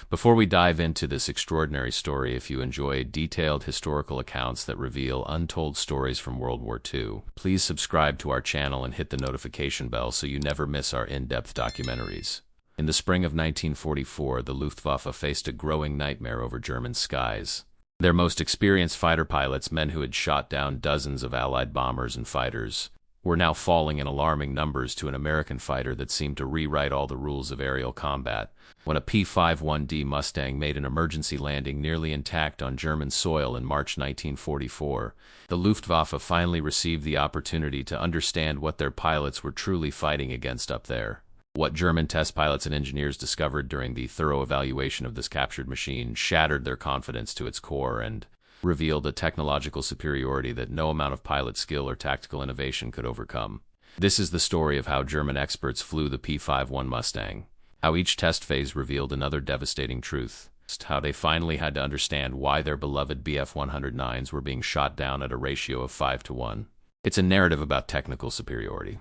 Before we dive into this extraordinary story, if you enjoy detailed historical accounts that reveal untold stories from World War II, please subscribe to our channel and hit the notification bell so you never miss our in-depth documentaries. In the spring of 1944, the Luftwaffe faced a growing nightmare over German skies. Their most experienced fighter pilots, men who had shot down dozens of Allied bombers and fighters, were now falling in alarming numbers to an American fighter that seemed to rewrite all the rules of aerial combat. When a P-51D Mustang made an emergency landing nearly intact on German soil in March 1944, the Luftwaffe finally received the opportunity to understand what their pilots were truly fighting against up there. What German test pilots and engineers discovered during the thorough evaluation of this captured machine shattered their confidence to its core and revealed a technological superiority that no amount of pilot skill or tactical innovation could overcome. This is the story of how German experts flew the P-51 Mustang, how each test phase revealed another devastating truth, how they finally had to understand why their beloved Bf-109s were being shot down at a ratio of 5-1. It's a narrative about technical superiority,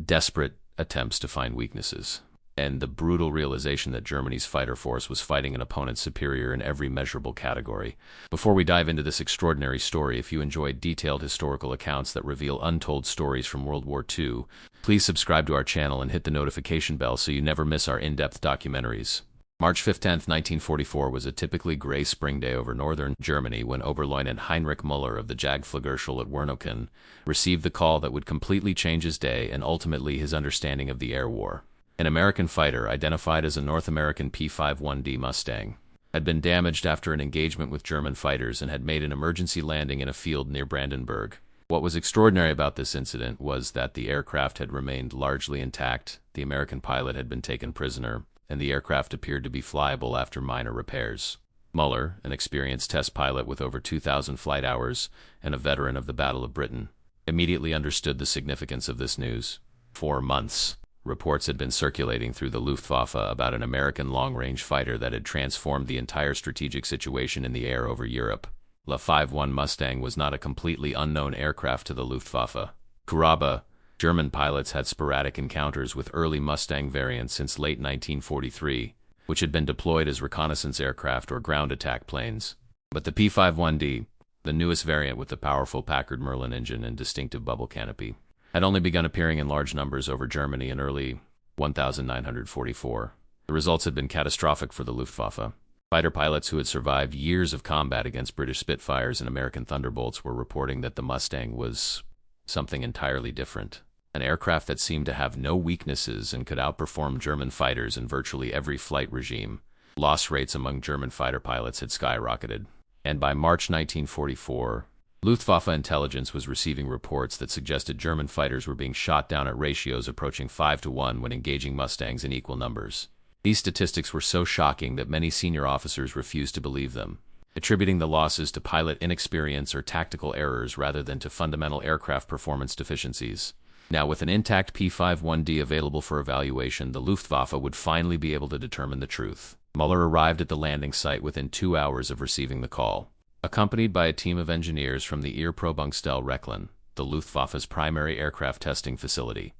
desperate attempts to find weaknesses, and the brutal realization that Germany's fighter force was fighting an opponent superior in every measurable category. Before we dive into this extraordinary story, if you enjoy detailed historical accounts that reveal untold stories from World War II, please subscribe to our channel and hit the notification bell so you never miss our in-depth documentaries. March 15, 1944 was a typically gray spring day over northern Germany when Oberleutnant Heinrich Müller of the Jagdfluggerschule at Wernochen received the call that would completely change his day and ultimately his understanding of the air war. An American fighter, identified as a North American P-51D Mustang, had been damaged after an engagement with German fighters and had made an emergency landing in a field near Brandenburg. What was extraordinary about this incident was that the aircraft had remained largely intact, the American pilot had been taken prisoner, and the aircraft appeared to be flyable after minor repairs. Muller, an experienced test pilot with over 2,000 flight hours and a veteran of the Battle of Britain, immediately understood the significance of this news. For months, reports had been circulating through the Luftwaffe about an American long-range fighter that had transformed the entire strategic situation in the air over Europe. La 51 Mustang was not a completely unknown aircraft to the Luftwaffe. Kuraba, German pilots had sporadic encounters with early Mustang variants since late 1943, which had been deployed as reconnaissance aircraft or ground attack planes. But the P-51D, the newest variant with the powerful Packard Merlin engine and distinctive bubble canopy, had only begun appearing in large numbers over Germany in early 1944. The results had been catastrophic for the Luftwaffe. Fighter pilots who had survived years of combat against British Spitfires and American Thunderbolts were reporting that the Mustang was something entirely different. An aircraft that seemed to have no weaknesses and could outperform German fighters in virtually every flight regime. Loss rates among German fighter pilots had skyrocketed, and by March 1944, Luftwaffe intelligence was receiving reports that suggested German fighters were being shot down at ratios approaching 5-1 when engaging Mustangs in equal numbers. These statistics were so shocking that many senior officers refused to believe them, attributing the losses to pilot inexperience or tactical errors rather than to fundamental aircraft performance deficiencies. Now, with an intact P-51D available for evaluation, the Luftwaffe would finally be able to determine the truth. Muller arrived at the landing site within 2 hours of receiving the call, accompanied by a team of engineers from the Erprobungsstelle Rechlin, the Luftwaffe's primary aircraft testing facility.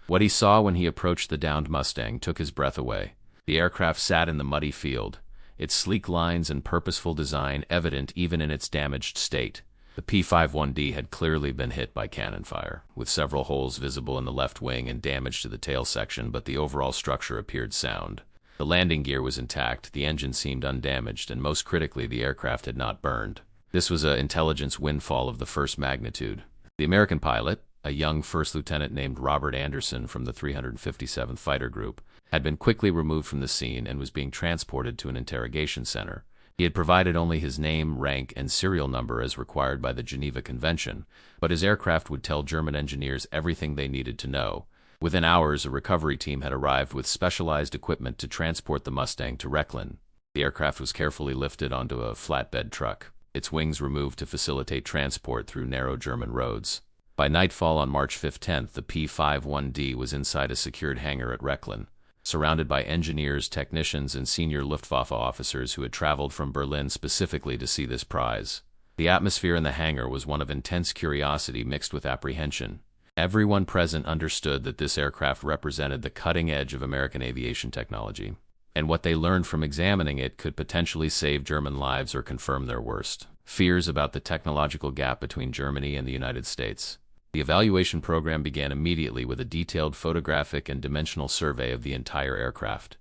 What he saw when he approached the downed Mustang took his breath away. The aircraft sat in the muddy field, its sleek lines and purposeful design evident even in its damaged state. The P-51D had clearly been hit by cannon fire, with several holes visible in the left wing and damage to the tail section, but the overall structure appeared sound. The landing gear was intact, the engine seemed undamaged, and most critically, the aircraft had not burned. This was an intelligence windfall of the first magnitude. The American pilot, a young first lieutenant named Robert Anderson from the 357th Fighter Group, had been quickly removed from the scene and was being transported to an interrogation center. He had provided only his name, rank, and serial number as required by the Geneva Convention, but his aircraft would tell German engineers everything they needed to know. Within hours, a recovery team had arrived with specialized equipment to transport the Mustang to Rechlin. The aircraft was carefully lifted onto a flatbed truck, its wings removed to facilitate transport through narrow German roads. By nightfall on March 15, the P-51D was inside a secured hangar at Rechlin, surrounded by engineers, technicians, and senior Luftwaffe officers who had traveled from Berlin specifically to see this prize. The atmosphere in the hangar was one of intense curiosity mixed with apprehension. Everyone present understood that this aircraft represented the cutting edge of American aviation technology. and what they learned from examining it could potentially save German lives or confirm their worst fears about the technological gap between Germany and the United States. The evaluation program began immediately with a detailed photographic and dimensional survey of the entire aircraft.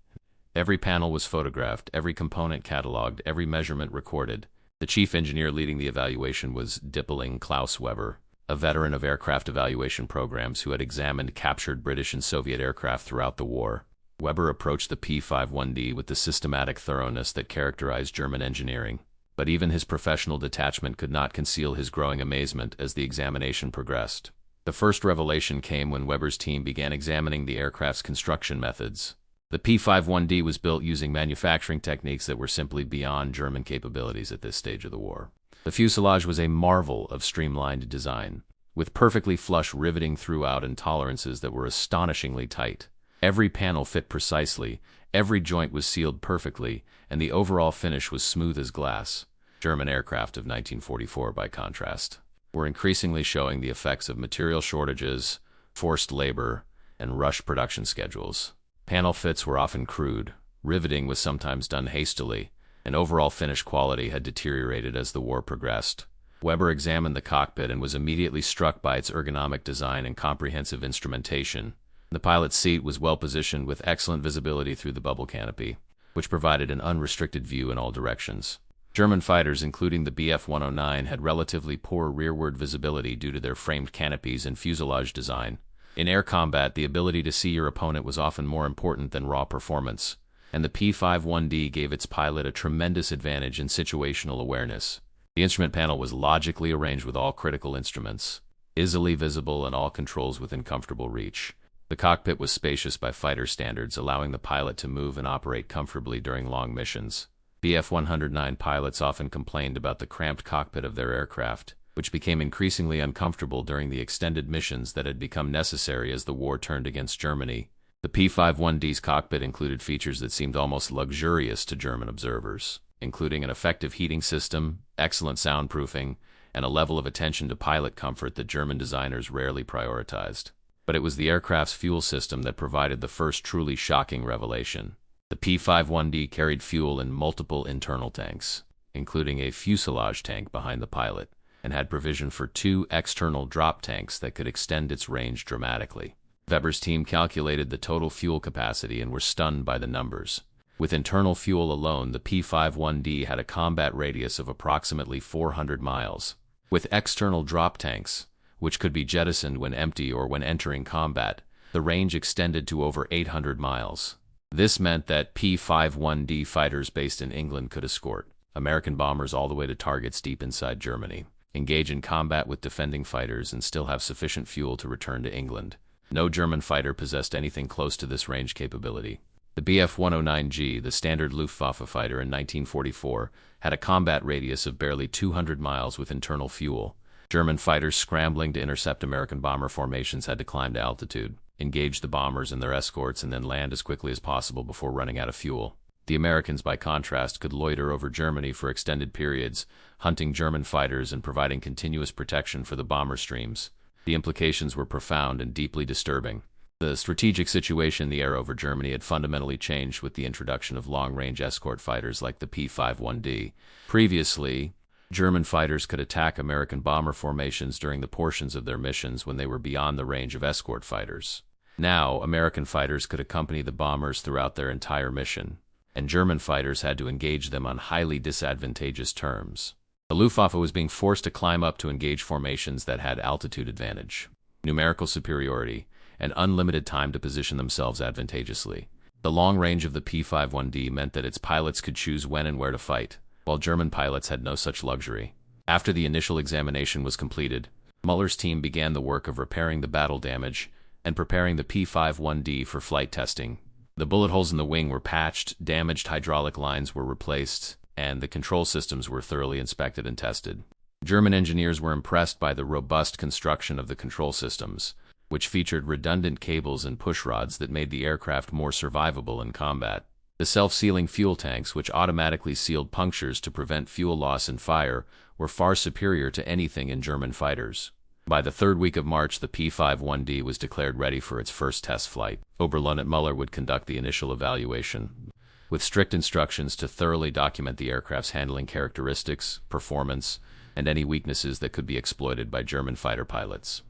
Every panel was photographed, every component cataloged, every measurement recorded. The chief engineer leading the evaluation was Dippeling Klaus Weber, a veteran of aircraft evaluation programs who had examined captured British and Soviet aircraft throughout the war. Weber approached the P-51D with the systematic thoroughness that characterized German engineering, but even his professional detachment could not conceal his growing amazement as the examination progressed. The first revelation came when Weber's team began examining the aircraft's construction methods. The P-51D was built using manufacturing techniques that were simply beyond German capabilities at this stage of the war. The fuselage was a marvel of streamlined design, with perfectly flush riveting throughout and tolerances that were astonishingly tight. Every panel fit precisely, every joint was sealed perfectly, and the overall finish was smooth as glass. German aircraft of 1944, by contrast, were increasingly showing the effects of material shortages, forced labor, and rushed production schedules. Panel fits were often crude, riveting was sometimes done hastily, and overall finish quality had deteriorated as the war progressed. Weber examined the cockpit and was immediately struck by its ergonomic design and comprehensive instrumentation. The pilot's seat was well positioned with excellent visibility through the bubble canopy, which provided an unrestricted view in all directions. German fighters, including the Bf-109, had relatively poor rearward visibility due to their framed canopies and fuselage design. In air combat, the ability to see your opponent was often more important than raw performance, and the P-51D gave its pilot a tremendous advantage in situational awareness. The instrument panel was logically arranged with all critical instruments, easily visible and all controls within comfortable reach. The cockpit was spacious by fighter standards, allowing the pilot to move and operate comfortably during long missions. Bf-109 pilots often complained about the cramped cockpit of their aircraft, which became increasingly uncomfortable during the extended missions that had become necessary as the war turned against Germany. The P-51D's cockpit included features that seemed almost luxurious to German observers, including an effective heating system, excellent soundproofing, and a level of attention to pilot comfort that German designers rarely prioritized. But it was the aircraft's fuel system that provided the first truly shocking revelation. The P-51D carried fuel in multiple internal tanks, including a fuselage tank behind the pilot, and had provision for 2 external drop tanks that could extend its range dramatically. Weber's team calculated the total fuel capacity and were stunned by the numbers. With internal fuel alone, the P-51D had a combat radius of approximately 400 miles. With external drop tanks, which could be jettisoned when empty or when entering combat, the range extended to over 800 miles. This meant that P-51D fighters based in England could escort American bombers all the way to targets deep inside Germany, engage in combat with defending fighters, and still have sufficient fuel to return to England. No German fighter possessed anything close to this range capability. The Bf-109G, the standard Luftwaffe fighter in 1944, had a combat radius of barely 200 miles with internal fuel. German fighters scrambling to intercept American bomber formations had to climb to altitude, engage the bombers and their escorts, and then land as quickly as possible before running out of fuel. The Americans, by contrast, could loiter over Germany for extended periods, hunting German fighters and providing continuous protection for the bomber streams. The implications were profound and deeply disturbing. The strategic situation in the air over Germany had fundamentally changed with the introduction of long-range escort fighters like the P-51D. Previously, German fighters could attack American bomber formations during the portions of their missions when they were beyond the range of escort fighters. Now, American fighters could accompany the bombers throughout their entire mission, and German fighters had to engage them on highly disadvantageous terms. The Luftwaffe was being forced to climb up to engage formations that had altitude advantage, numerical superiority, and unlimited time to position themselves advantageously. The long range of the P-51D meant that its pilots could choose when and where to fight, while German pilots had no such luxury. After the initial examination was completed, Muller's team began the work of repairing the battle damage and preparing the P-51D for flight testing. The bullet holes in the wing were patched, damaged hydraulic lines were replaced, and the control systems were thoroughly inspected and tested. German engineers were impressed by the robust construction of the control systems, which featured redundant cables and pushrods that made the aircraft more survivable in combat. The self-sealing fuel tanks, which automatically sealed punctures to prevent fuel loss in fire, were far superior to anything in German fighters. By the third week of March, the P-51D was declared ready for its first test flight. Oberleutnant Muller would conduct the initial evaluation. with strict instructions to thoroughly document the aircraft's handling characteristics, performance, and any weaknesses that could be exploited by German fighter pilots.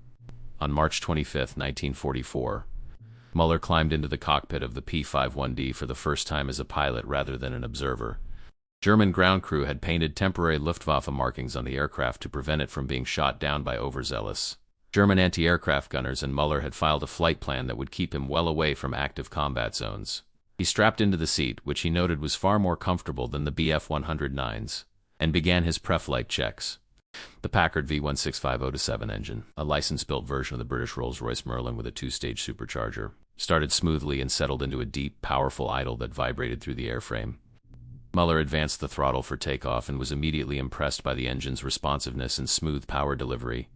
On March 25, 1944, Muller climbed into the cockpit of the P-51D for the first time as a pilot rather than an observer. German ground crew had painted temporary Luftwaffe markings on the aircraft to prevent it from being shot down by overzealous German anti-aircraft gunners, and Muller had filed a flight plan that would keep him well away from active combat zones. He strapped into the seat, which he noted was far more comfortable than the Bf-109's, and began his pre-flight checks. The Packard V16507 engine, a license-built version of the British Rolls-Royce Merlin with a two-stage supercharger, started smoothly and settled into a deep, powerful idle that vibrated through the airframe. Muller advanced the throttle for takeoff and was immediately impressed by the engine's responsiveness and smooth power delivery.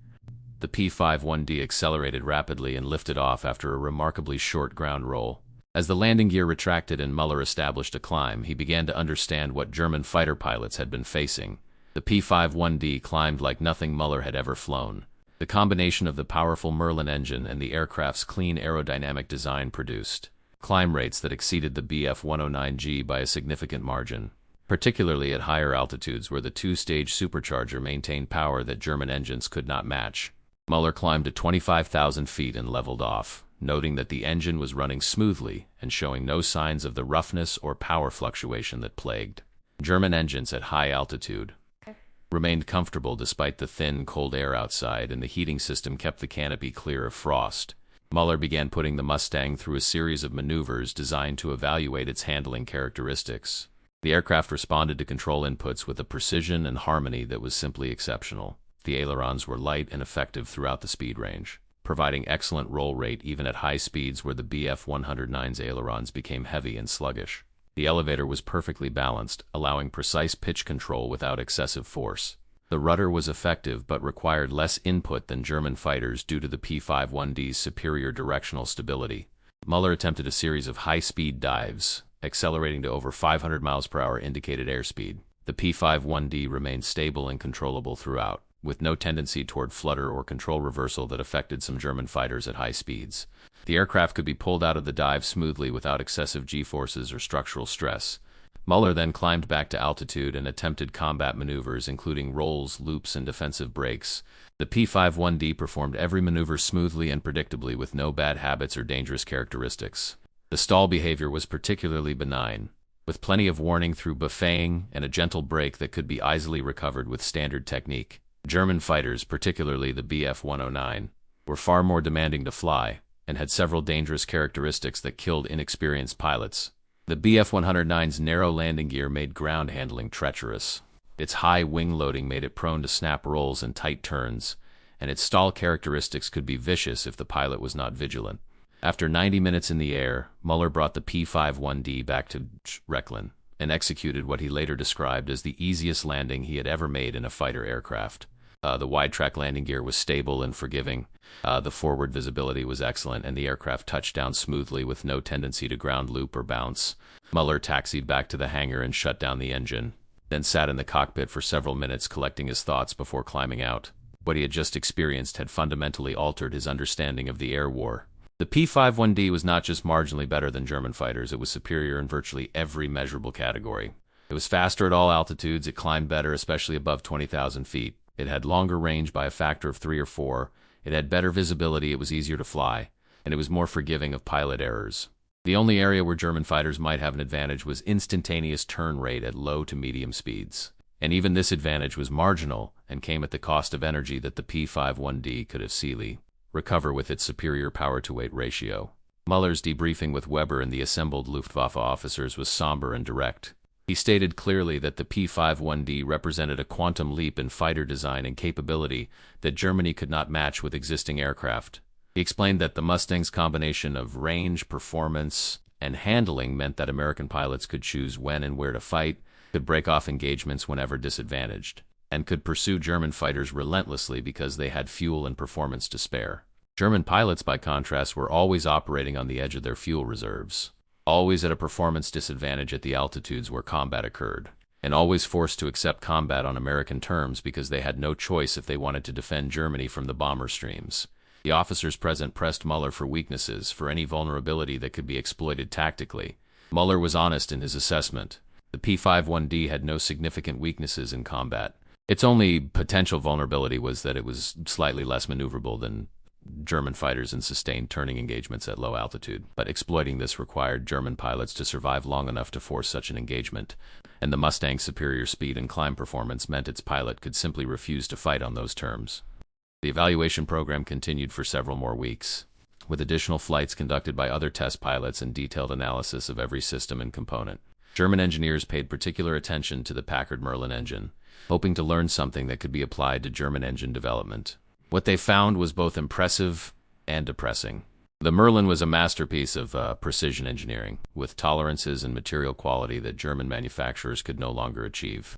The P-51D accelerated rapidly and lifted off after a remarkably short ground roll. As the landing gear retracted and Muller established a climb, he began to understand what German fighter pilots had been facing. The P-51D climbed like nothing Muller had ever flown. The combination of the powerful Merlin engine and the aircraft's clean aerodynamic design produced climb rates that exceeded the Bf-109G by a significant margin, particularly at higher altitudes where the two-stage supercharger maintained power that German engines could not match. Muller climbed to 25,000 feet and leveled off, noting that the engine was running smoothly and showing no signs of the roughness or power fluctuation that plagued German engines at high altitude. Remained comfortable despite the thin, cold air outside, and the heating system kept the canopy clear of frost. Muller began putting the Mustang through a series of maneuvers designed to evaluate its handling characteristics. The aircraft responded to control inputs with a precision and harmony that was simply exceptional. The ailerons were light and effective throughout the speed range, providing excellent roll rate even at high speeds where the Bf-109's ailerons became heavy and sluggish. The elevator was perfectly balanced, allowing precise pitch control without excessive force. The rudder was effective but required less input than German fighters due to the P-51D's superior directional stability. Muller attempted a series of high-speed dives, accelerating to over 500 miles per hour indicated airspeed. The P-51D remained stable and controllable throughout, with no tendency toward flutter or control reversal that affected some German fighters at high speeds. The aircraft could be pulled out of the dive smoothly without excessive G-forces or structural stress. Muller then climbed back to altitude and attempted combat maneuvers, including rolls, loops, and defensive brakes. The P-51D performed every maneuver smoothly and predictably with no bad habits or dangerous characteristics. The stall behavior was particularly benign, with plenty of warning through buffeting and a gentle brake that could be easily recovered with standard technique. German fighters, particularly the Bf-109, were far more demanding to fly and had several dangerous characteristics that killed inexperienced pilots. The Bf-109's narrow landing gear made ground handling treacherous. Its high wing loading made it prone to snap rolls and tight turns, and its stall characteristics could be vicious if the pilot was not vigilant. After 90 minutes in the air, Muller brought the P-51D back to Rechlin and executed what he later described as the easiest landing he had ever made in a fighter aircraft. The wide-track landing gear was stable and forgiving. The forward visibility was excellent, and the aircraft touched down smoothly with no tendency to ground loop or bounce. Muller taxied back to the hangar and shut down the engine, then sat in the cockpit for several minutes collecting his thoughts before climbing out. What he had just experienced had fundamentally altered his understanding of the air war. The P-51D was not just marginally better than German fighters, it was superior in virtually every measurable category. It was faster at all altitudes, it climbed better, especially above 20,000 feet. It had longer range by a factor of 3 or 4, it had better visibility, it was easier to fly, and it was more forgiving of pilot errors. The only area where German fighters might have an advantage was instantaneous turn rate at low to medium speeds. And even this advantage was marginal and came at the cost of energy that the P-51D could easily recover with its superior power-to-weight ratio. Muller's debriefing with Weber and the assembled Luftwaffe officers was somber and direct. He stated clearly that the P-51D represented a quantum leap in fighter design and capability that Germany could not match with existing aircraft. He explained that the Mustang's combination of range, performance, and handling meant that American pilots could choose when and where to fight, could break off engagements whenever disadvantaged, and could pursue German fighters relentlessly because they had fuel and performance to spare. German pilots, by contrast, were always operating on the edge of their fuel reserves, always at a performance disadvantage at the altitudes where combat occurred, and always forced to accept combat on American terms because they had no choice if they wanted to defend Germany from the bomber streams. The officers present pressed Muller for weaknesses, for any vulnerability that could be exploited tactically. Mueller was honest in his assessment. The P-51D had no significant weaknesses in combat. Its only potential vulnerability was that it was slightly less maneuverable than German fighters in sustained turning engagements at low altitude, but exploiting this required German pilots to survive long enough to force such an engagement, and the Mustang's superior speed and climb performance meant its pilot could simply refuse to fight on those terms. The evaluation program continued for several more weeks, with additional flights conducted by other test pilots and detailed analysis of every system and component. German engineers paid particular attention to the Packard Merlin engine, hoping to learn something that could be applied to German engine development. What they found was both impressive and depressing. The Merlin was a masterpiece of precision engineering, with tolerances and material quality that German manufacturers could no longer achieve.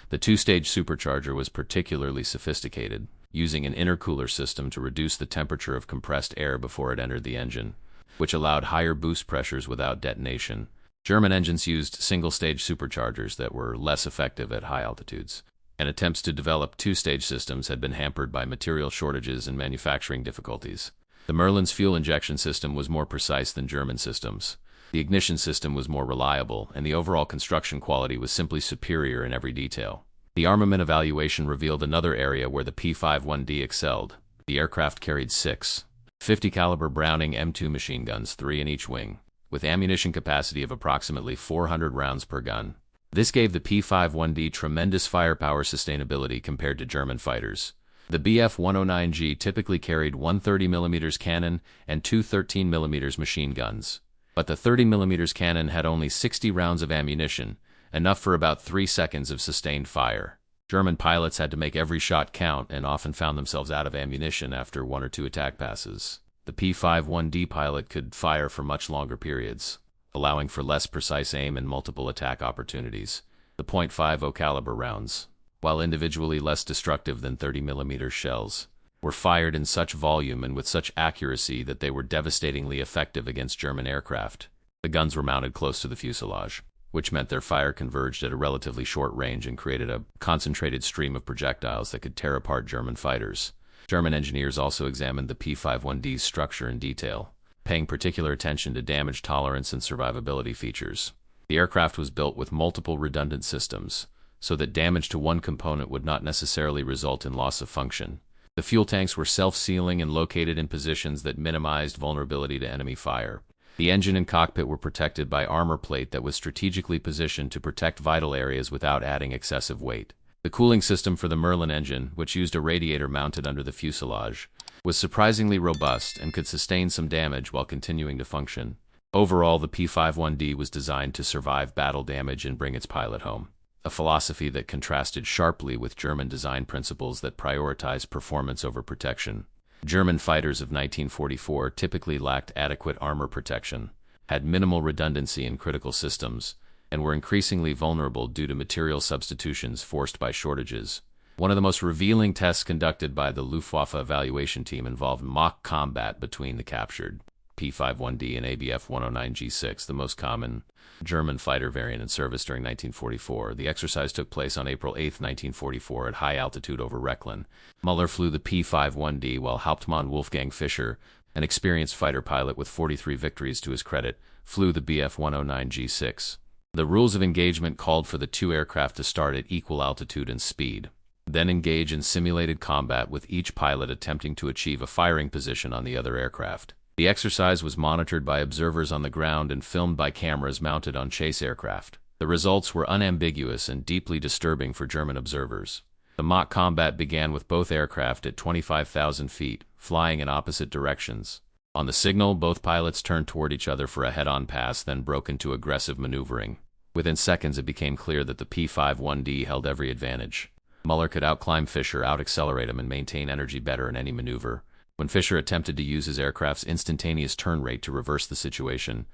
The two-stage supercharger was particularly sophisticated, using an intercooler system to reduce the temperature of compressed air before it entered the engine, which allowed higher boost pressures without detonation. German engines used single-stage superchargers that were less effective at high altitudes, and attempts to develop two-stage systems had been hampered by material shortages and manufacturing difficulties. The Merlin's fuel injection system was more precise than German systems. The ignition system was more reliable, and the overall construction quality was simply superior in every detail. The armament evaluation revealed another area where the P-51D excelled. The aircraft carried 6 50 caliber Browning M2 machine guns, 3 in each wing, with ammunition capacity of approximately 400 rounds per gun. This gave the P-51D tremendous firepower sustainability compared to German fighters. The Bf-109G typically carried one 30mm cannon and two 13mm machine guns, but the 30mm cannon had only 60 rounds of ammunition, enough for about 3 seconds of sustained fire. German pilots had to make every shot count and often found themselves out of ammunition after 1 or 2 attack passes. The P-51D pilot could fire for much longer periods, allowing for less precise aim and multiple attack opportunities. The .50 caliber rounds, while individually less destructive than 30mm shells, were fired in such volume and with such accuracy that they were devastatingly effective against German aircraft. The guns were mounted close to the fuselage, which meant their fire converged at a relatively short range and created a concentrated stream of projectiles that could tear apart German fighters. German engineers also examined the P-51D's structure in detail, paying particular attention to damage tolerance and survivability features. The aircraft was built with multiple redundant systems, so that damage to one component would not necessarily result in loss of function. The fuel tanks were self-sealing and located in positions that minimized vulnerability to enemy fire. The engine and cockpit were protected by armor plate that was strategically positioned to protect vital areas without adding excessive weight. The cooling system for the Merlin engine, which used a radiator mounted under the fuselage, was surprisingly robust and could sustain some damage while continuing to function. Overall, the P-51D was designed to survive battle damage and bring its pilot home, a philosophy that contrasted sharply with German design principles that prioritized performance over protection. German fighters of 1944 typically lacked adequate armor protection, had minimal redundancy in critical systems, and were increasingly vulnerable due to material substitutions forced by shortages. One of the most revealing tests conducted by the Luftwaffe evaluation team involved mock combat between the captured P-51D and ABF-109G6, the most common German fighter variant in service during 1944. The exercise took place on April 8, 1944, at high altitude over Rechlin. Mueller flew the P-51D while Hauptmann Wolfgang Fischer, an experienced fighter pilot with 43 victories to his credit, flew the Bf-109G6. The rules of engagement called for the two aircraft to start at equal altitude and speed, then engage in simulated combat with each pilot attempting to achieve a firing position on the other aircraft. The exercise was monitored by observers on the ground and filmed by cameras mounted on chase aircraft. The results were unambiguous and deeply disturbing for German observers. The mock combat began with both aircraft at 25,000 feet, flying in opposite directions. On the signal, both pilots turned toward each other for a head-on pass, then broke into aggressive maneuvering. Within seconds, it became clear that the P-51D held every advantage. Mueller could outclimb Fischer, out-accelerate him, and maintain energy better in any maneuver. When Fischer attempted to use his aircraft's instantaneous turn rate to reverse the situation,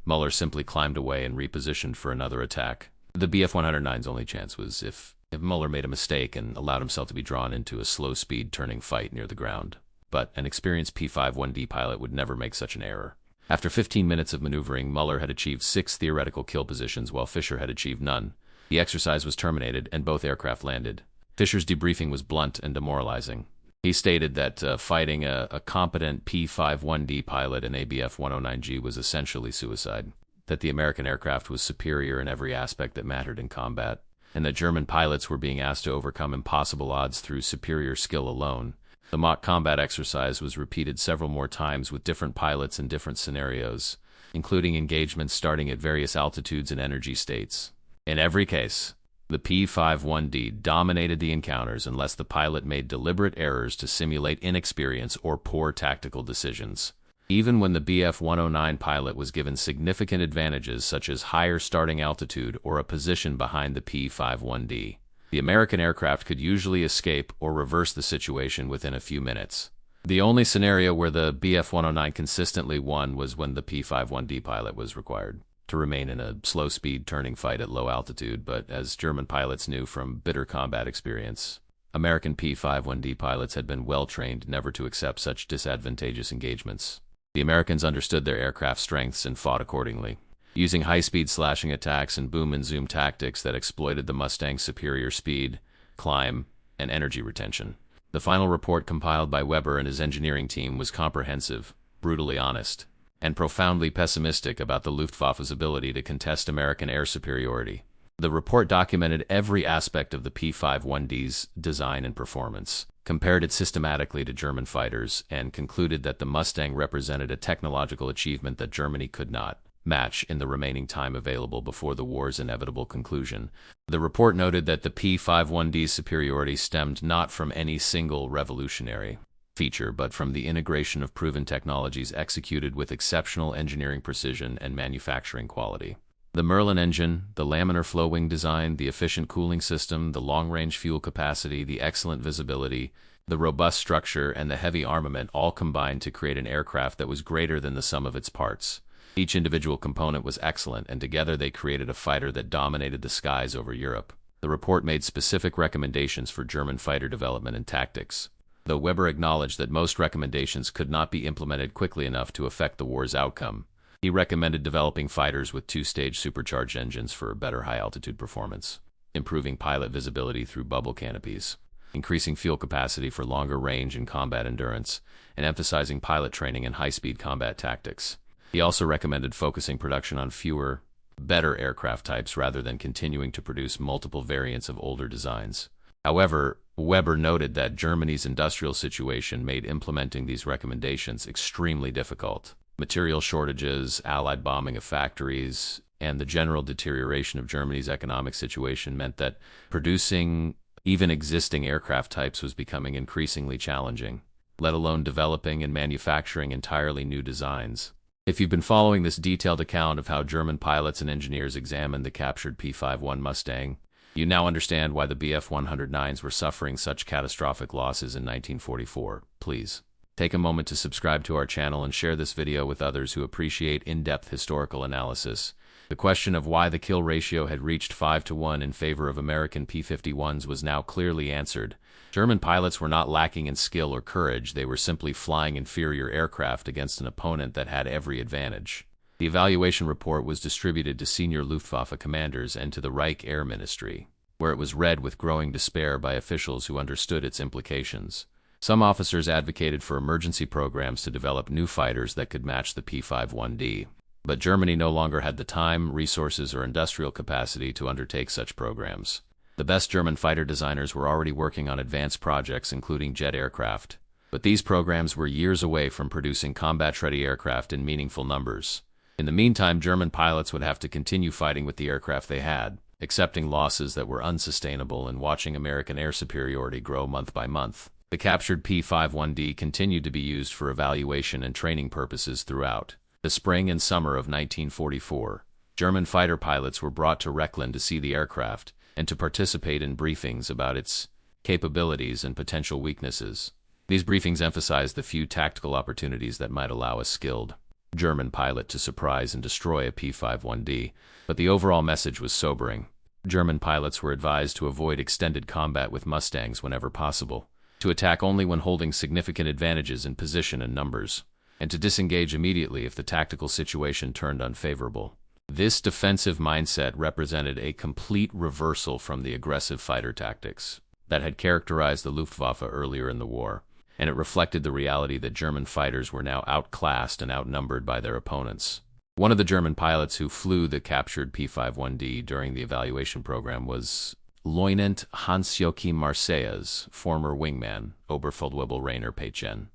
Mueller simply climbed away and repositioned for another attack. The Bf-109's only chance was if Mueller made a mistake and allowed himself to be drawn into a slow-speed turning fight near the ground. But an experienced P-51D pilot would never make such an error. After 15 minutes of maneuvering, Mueller had achieved 6 theoretical kill positions while Fischer had achieved none. The exercise was terminated and both aircraft landed. Fischer's debriefing was blunt and demoralizing. He stated that fighting a competent P-51D pilot in ABF-109G was essentially suicide. that the American aircraft was superior in every aspect that mattered in combat, and that German pilots were being asked to overcome impossible odds through superior skill alone. The mock combat exercise was repeated several more times with different pilots in different scenarios, including engagements starting at various altitudes and energy states. In every case, the P-51D dominated the encounters unless the pilot made deliberate errors to simulate inexperience or poor tactical decisions. Even when the Bf-109 pilot was given significant advantages such as higher starting altitude or a position behind the P-51D, the American aircraft could usually escape or reverse the situation within a few minutes. The only scenario where the Bf-109 consistently won was when the P-51D pilot was required to remain in a slow-speed turning fight at low altitude, but as German pilots knew from bitter combat experience, American P-51D pilots had been well-trained never to accept such disadvantageous engagements. The Americans understood their aircraft strengths and fought accordingly, using high-speed slashing attacks and boom-and-zoom tactics that exploited the Mustang's superior speed, climb, and energy retention. The final report compiled by Weber and his engineering team was comprehensive, brutally honest, and profoundly pessimistic about the Luftwaffe's ability to contest American air superiority. The report documented every aspect of the P-51D's design and performance, compared it systematically to German fighters, and concluded that the Mustang represented a technological achievement that Germany could not match in the remaining time available before the war's inevitable conclusion. The report noted that the P-51D's superiority stemmed not from any single revolutionary feature, but from the integration of proven technologies executed with exceptional engineering precision and manufacturing quality. The Merlin engine, the laminar flow wing design, the efficient cooling system, the long-range fuel capacity, the excellent visibility, the robust structure, and the heavy armament all combined to create an aircraft that was greater than the sum of its parts. Each individual component was excellent, and together they created a fighter that dominated the skies over Europe. The report made specific recommendations for German fighter development and tactics, though Weber acknowledged that most recommendations could not be implemented quickly enough to affect the war's outcome. He recommended developing fighters with two-stage supercharged engines for better high-altitude performance, improving pilot visibility through bubble canopies, increasing fuel capacity for longer range and combat endurance, and emphasizing pilot training and high-speed combat tactics. He also recommended focusing production on fewer, better aircraft types rather than continuing to produce multiple variants of older designs. However, Weber noted that Germany's industrial situation made implementing these recommendations extremely difficult. Material shortages, Allied bombing of factories, and the general deterioration of Germany's economic situation meant that producing even existing aircraft types was becoming increasingly challenging, let alone developing and manufacturing entirely new designs. If you've been following this detailed account of how German pilots and engineers examined the captured P-51 Mustang, you now understand why the Bf-109s were suffering such catastrophic losses in 1944. Please take a moment to subscribe to our channel and share this video with others who appreciate in-depth historical analysis. The question of why the kill ratio had reached 5-to-1 in favor of American P-51s was now clearly answered. German pilots were not lacking in skill or courage, they were simply flying inferior aircraft against an opponent that had every advantage. The evaluation report was distributed to senior Luftwaffe commanders and to the Reich Air Ministry, where it was read with growing despair by officials who understood its implications. Some officers advocated for emergency programs to develop new fighters that could match the P-51D, but Germany no longer had the time, resources, or industrial capacity to undertake such programs. The best German fighter designers were already working on advanced projects including jet aircraft, but these programs were years away from producing combat-ready aircraft in meaningful numbers. In the meantime, German pilots would have to continue fighting with the aircraft they had, accepting losses that were unsustainable and watching American air superiority grow month by month. The captured P-51D continued to be used for evaluation and training purposes throughout the spring and summer of 1944. German fighter pilots were brought to Rechlin to see the aircraft and to participate in briefings about its capabilities and potential weaknesses. These briefings emphasized the few tactical opportunities that might allow a skilled German pilot to surprise and destroy a P-51D, but the overall message was sobering. German pilots were advised to avoid extended combat with Mustangs whenever possible, to attack only when holding significant advantages in position and numbers, and to disengage immediately if the tactical situation turned unfavorable. This defensive mindset represented a complete reversal from the aggressive fighter tactics that had characterized the Luftwaffe earlier in the war, and it reflected the reality that German fighters were now outclassed and outnumbered by their opponents. One of the German pilots who flew the captured P-51D during the evaluation program was Lieutenant Hans-Joachim Marseilles, former wingman, Oberfeldwebel Rainer Peitschen,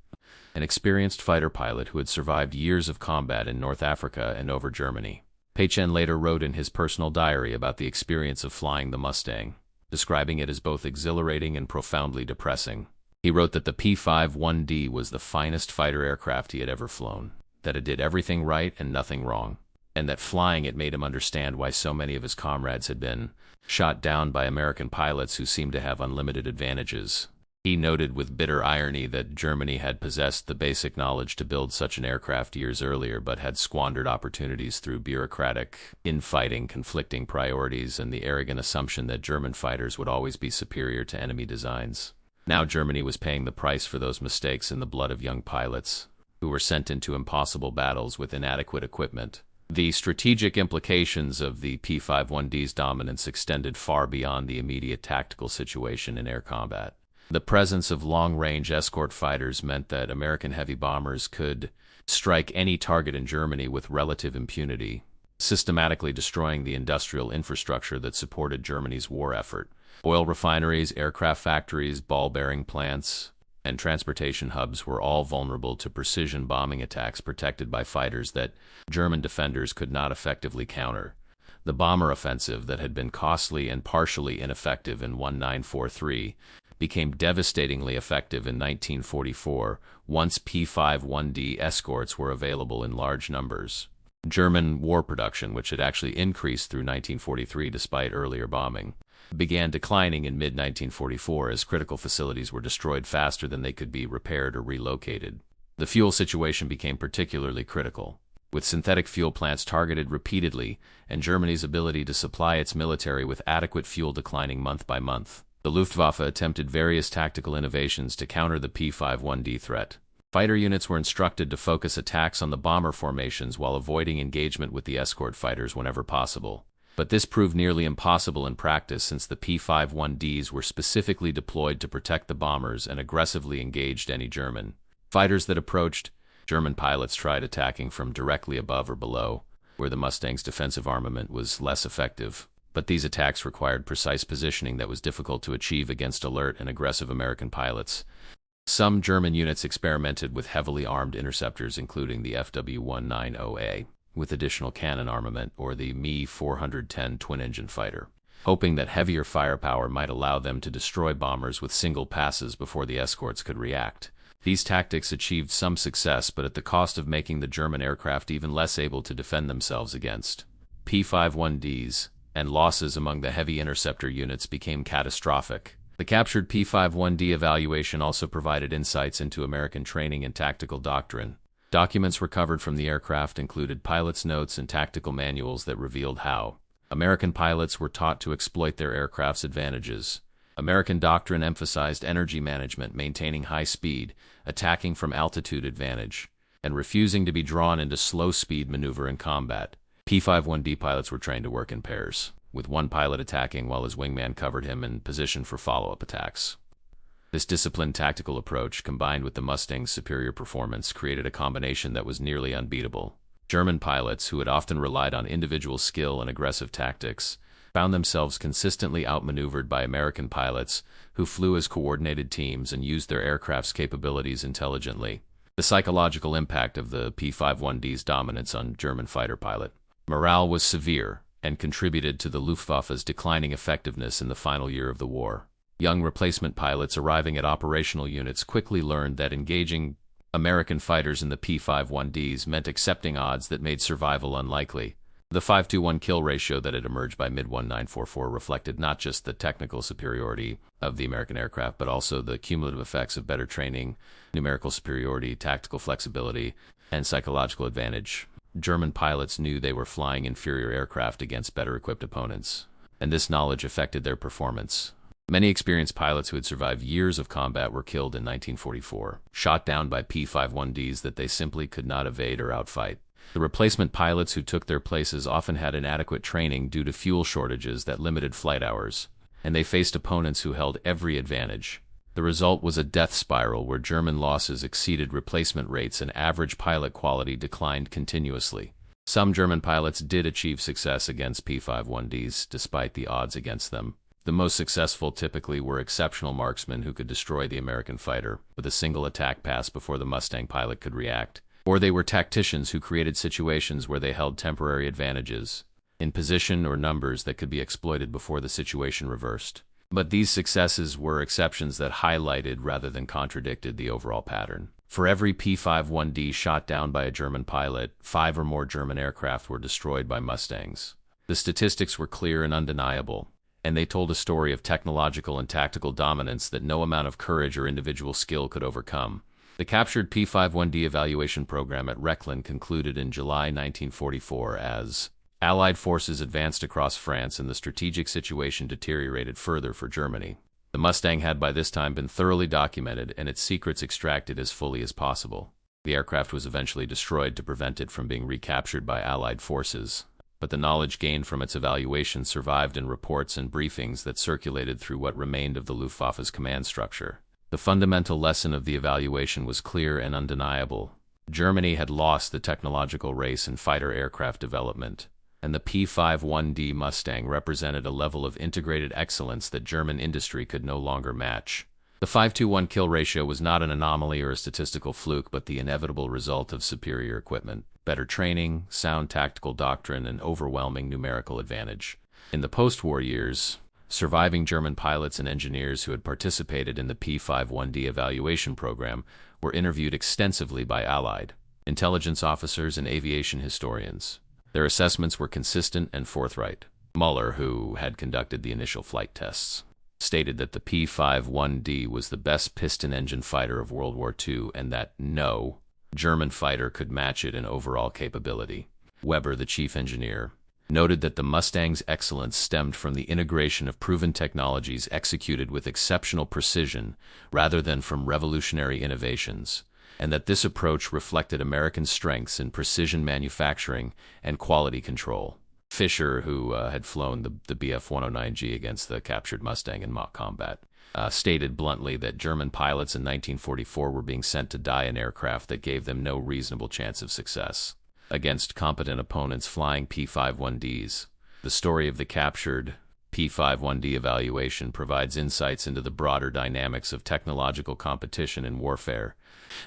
an experienced fighter pilot who had survived years of combat in North Africa and over Germany. Peitschen later wrote in his personal diary about the experience of flying the Mustang, describing it as both exhilarating and profoundly depressing. He wrote that the P-51D was the finest fighter aircraft he had ever flown, that it did everything right and nothing wrong, and that flying it made him understand why so many of his comrades had been shot down by American pilots who seemed to have unlimited advantages. He noted with bitter irony that Germany had possessed the basic knowledge to build such an aircraft years earlier, but had squandered opportunities through bureaucratic infighting, conflicting priorities, and the arrogant assumption that German fighters would always be superior to enemy designs. Now Germany was paying the price for those mistakes in the blood of young pilots, who were sent into impossible battles with inadequate equipment. The strategic implications of the P-51D's dominance extended far beyond the immediate tactical situation in air combat. The presence of long-range escort fighters meant that American heavy bombers could strike any target in Germany with relative impunity, systematically destroying the industrial infrastructure that supported Germany's war effort. Oil refineries, aircraft factories, ball-bearing plants, and transportation hubs were all vulnerable to precision bombing attacks protected by fighters that German defenders could not effectively counter. The bomber offensive that had been costly and partially ineffective in 1943 became devastatingly effective in 1944 once P-51D escorts were available in large numbers. German war production, which had actually increased through 1943 despite earlier bombing, began declining in mid-1944 as critical facilities were destroyed faster than they could be repaired or relocated. The fuel situation became particularly critical, with synthetic fuel plants targeted repeatedly and Germany's ability to supply its military with adequate fuel declining month by month. The Luftwaffe attempted various tactical innovations to counter the P-51D threat. Fighter units were instructed to focus attacks on the bomber formations while avoiding engagement with the escort fighters whenever possible. But this proved nearly impossible in practice since the P-51Ds were specifically deployed to protect the bombers and aggressively engaged any German fighters that approached. German pilots tried attacking from directly above or below, where the Mustang's defensive armament was less effective. But these attacks required precise positioning that was difficult to achieve against alert and aggressive American pilots. Some German units experimented with heavily armed interceptors, including the FW-190A, with additional cannon armament, or the Me-410 twin-engine fighter, hoping that heavier firepower might allow them to destroy bombers with single passes before the escorts could react. These tactics achieved some success, but at the cost of making the German aircraft even less able to defend themselves against P-51Ds, and losses among the heavy interceptor units became catastrophic. The captured P-51D evaluation also provided insights into American training and tactical doctrine. Documents recovered from the aircraft included pilots' notes and tactical manuals that revealed how American pilots were taught to exploit their aircraft's advantages. American doctrine emphasized energy management, maintaining high speed, attacking from altitude advantage, and refusing to be drawn into slow-speed maneuver in combat. P-51D pilots were trained to work in pairs, with one pilot attacking while his wingman covered him in position for follow-up attacks. This disciplined tactical approach, combined with the Mustang's superior performance, created a combination that was nearly unbeatable. German pilots, who had often relied on individual skill and aggressive tactics, found themselves consistently outmaneuvered by American pilots who flew as coordinated teams and used their aircraft's capabilities intelligently. The psychological impact of the P-51D's dominance on German fighter pilot morale was severe and contributed to the Luftwaffe's declining effectiveness in the final year of the war. Young replacement pilots arriving at operational units quickly learned that engaging American fighters in the P-51Ds meant accepting odds that made survival unlikely. The 5-to-1 kill ratio that had emerged by mid-1944 reflected not just the technical superiority of the American aircraft, but also the cumulative effects of better training, numerical superiority, tactical flexibility, and psychological advantage. German pilots knew they were flying inferior aircraft against better-equipped opponents, and this knowledge affected their performance. Many experienced pilots who had survived years of combat were killed in 1944, shot down by P-51Ds that they simply could not evade or outfight. The replacement pilots who took their places often had inadequate training due to fuel shortages that limited flight hours, and they faced opponents who held every advantage. The result was a death spiral where German losses exceeded replacement rates and average pilot quality declined continuously. Some German pilots did achieve success against P-51Ds despite the odds against them. The most successful typically were exceptional marksmen who could destroy the American fighter with a single attack pass before the Mustang pilot could react. Or they were tacticians who created situations where they held temporary advantages in position or numbers that could be exploited before the situation reversed. But these successes were exceptions that highlighted rather than contradicted the overall pattern. For every P-51D shot down by a German pilot, 5 or more German aircraft were destroyed by Mustangs. The statistics were clear and undeniable, and they told a story of technological and tactical dominance that no amount of courage or individual skill could overcome. The captured P-51D evaluation program at Rechlin concluded in July 1944 as Allied forces advanced across France and the strategic situation deteriorated further for Germany. The Mustang had by this time been thoroughly documented and its secrets extracted as fully as possible. The aircraft was eventually destroyed to prevent it from being recaptured by Allied forces, but the knowledge gained from its evaluation survived in reports and briefings that circulated through what remained of the Luftwaffe's command structure. The fundamental lesson of the evaluation was clear and undeniable. Germany had lost the technological race in fighter aircraft development, and the P-51D Mustang represented a level of integrated excellence that German industry could no longer match. The 5-to-1 kill ratio was not an anomaly or a statistical fluke, but the inevitable result of superior equipment, better training, sound tactical doctrine, and overwhelming numerical advantage. In the post-war years, surviving German pilots and engineers who had participated in the P-51D evaluation program were interviewed extensively by Allied intelligence officers and aviation historians. Their assessments were consistent and forthright. Muller, who had conducted the initial flight tests, stated that the P-51D was the best piston-engine fighter of World War II and that no German fighter could match it in overall capability. Weber, the chief engineer, noted that the Mustang's excellence stemmed from the integration of proven technologies executed with exceptional precision rather than from revolutionary innovations, and that this approach reflected American strengths in precision manufacturing and quality control. Fisher, who had flown the Bf-109G against the captured Mustang in mock combat, stated bluntly that German pilots in 1944 were being sent to die in aircraft that gave them no reasonable chance of success against competent opponents flying P-51Ds. The story of the captured P-51D evaluation provides insights into the broader dynamics of technological competition in warfare.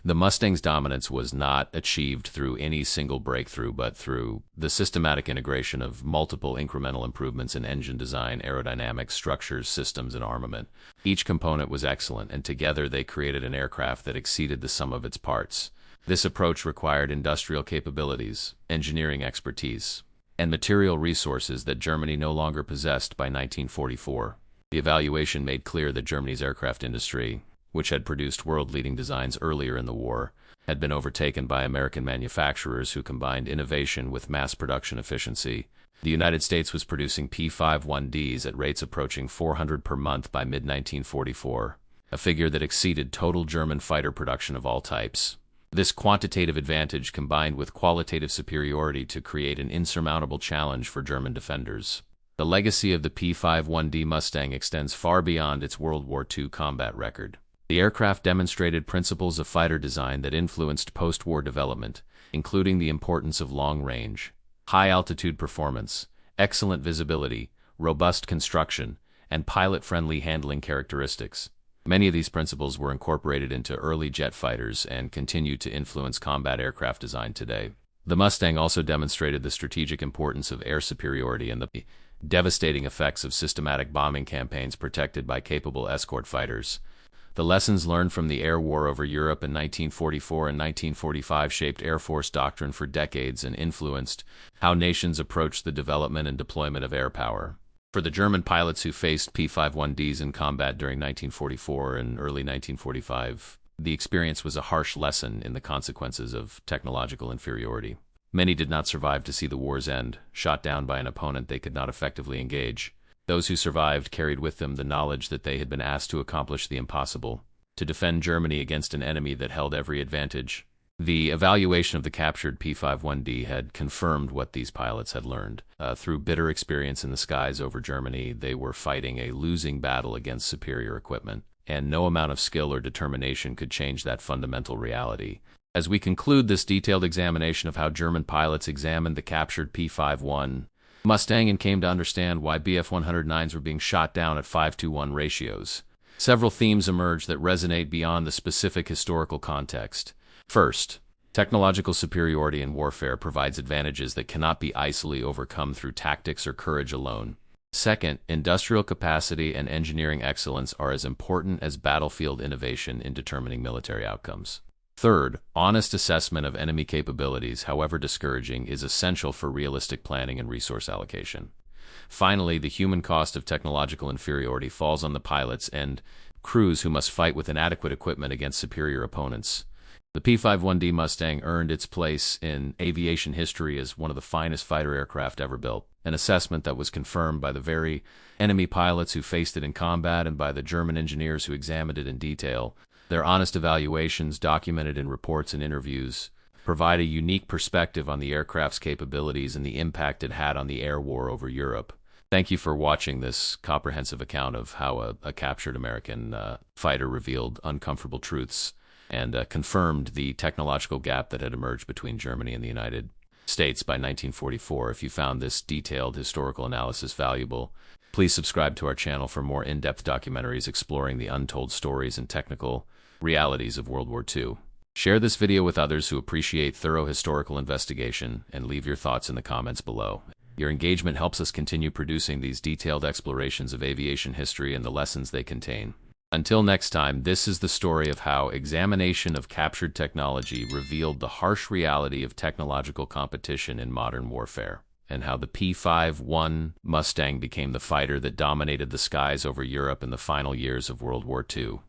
The Mustang's dominance was not achieved through any single breakthrough, but through the systematic integration of multiple incremental improvements in engine design, aerodynamics, structures, systems, and armament. Each component was excellent, and together they created an aircraft that exceeded the sum of its parts. This approach required industrial capabilities, engineering expertise, and material resources that Germany no longer possessed by 1944. The evaluation made clear that Germany's aircraft industry, which had produced world-leading designs earlier in the war, had been overtaken by American manufacturers who combined innovation with mass production efficiency. The United States was producing P-51Ds at rates approaching 400 per month by mid-1944, a figure that exceeded total German fighter production of all types. This quantitative advantage combined with qualitative superiority to create an insurmountable challenge for German defenders. The legacy of the P-51D Mustang extends far beyond its World War II combat record. The aircraft demonstrated principles of fighter design that influenced post-war development, including the importance of long-range, high-altitude performance, excellent visibility, robust construction, and pilot-friendly handling characteristics. Many of these principles were incorporated into early jet fighters and continue to influence combat aircraft design today. The Mustang also demonstrated the strategic importance of air superiority and the devastating effects of systematic bombing campaigns protected by capable escort fighters. The lessons learned from the air war over Europe in 1944 and 1945 shaped Air Force doctrine for decades and influenced how nations approached the development and deployment of air power. For the German pilots who faced P-51Ds in combat during 1944 and early 1945, the experience was a harsh lesson in the consequences of technological inferiority. Many did not survive to see the war's end, shot down by an opponent they could not effectively engage. Those who survived carried with them the knowledge that they had been asked to accomplish the impossible, to defend Germany against an enemy that held every advantage. The evaluation of the captured P-51D had confirmed what these pilots had learned. Through bitter experience in the skies over Germany, they were fighting a losing battle against superior equipment, and no amount of skill or determination could change that fundamental reality. As we conclude this detailed examination of how German pilots examined the captured P-51 Mustang and came to understand why Bf-109s were being shot down at 5-to-1 ratios, several themes emerge that resonate beyond the specific historical context. First, technological superiority in warfare provides advantages that cannot be easily overcome through tactics or courage alone. Second, industrial capacity and engineering excellence are as important as battlefield innovation in determining military outcomes. Third, honest assessment of enemy capabilities, however discouraging, is essential for realistic planning and resource allocation. Finally, the human cost of technological inferiority falls on the pilots and crews who must fight with inadequate equipment against superior opponents. The P-51D Mustang earned its place in aviation history as one of the finest fighter aircraft ever built, an assessment that was confirmed by the very enemy pilots who faced it in combat and by the German engineers who examined it in detail. Their honest evaluations, documented in reports and interviews, provide a unique perspective on the aircraft's capabilities and the impact it had on the air war over Europe. Thank you for watching this comprehensive account of how a captured American fighter revealed uncomfortable truths and confirmed the technological gap that had emerged between Germany and the United States by 1944. If you found this detailed historical analysis valuable, please subscribe to our channel for more in-depth documentaries exploring the untold stories and technical realities of World War II. Share this video with others who appreciate thorough historical investigation, and leave your thoughts in the comments below. Your engagement helps us continue producing these detailed explorations of aviation history and the lessons they contain. Until next time, this is the story of how examination of captured technology revealed the harsh reality of technological competition in modern warfare, and how the P-51 Mustang became the fighter that dominated the skies over Europe in the final years of World War II.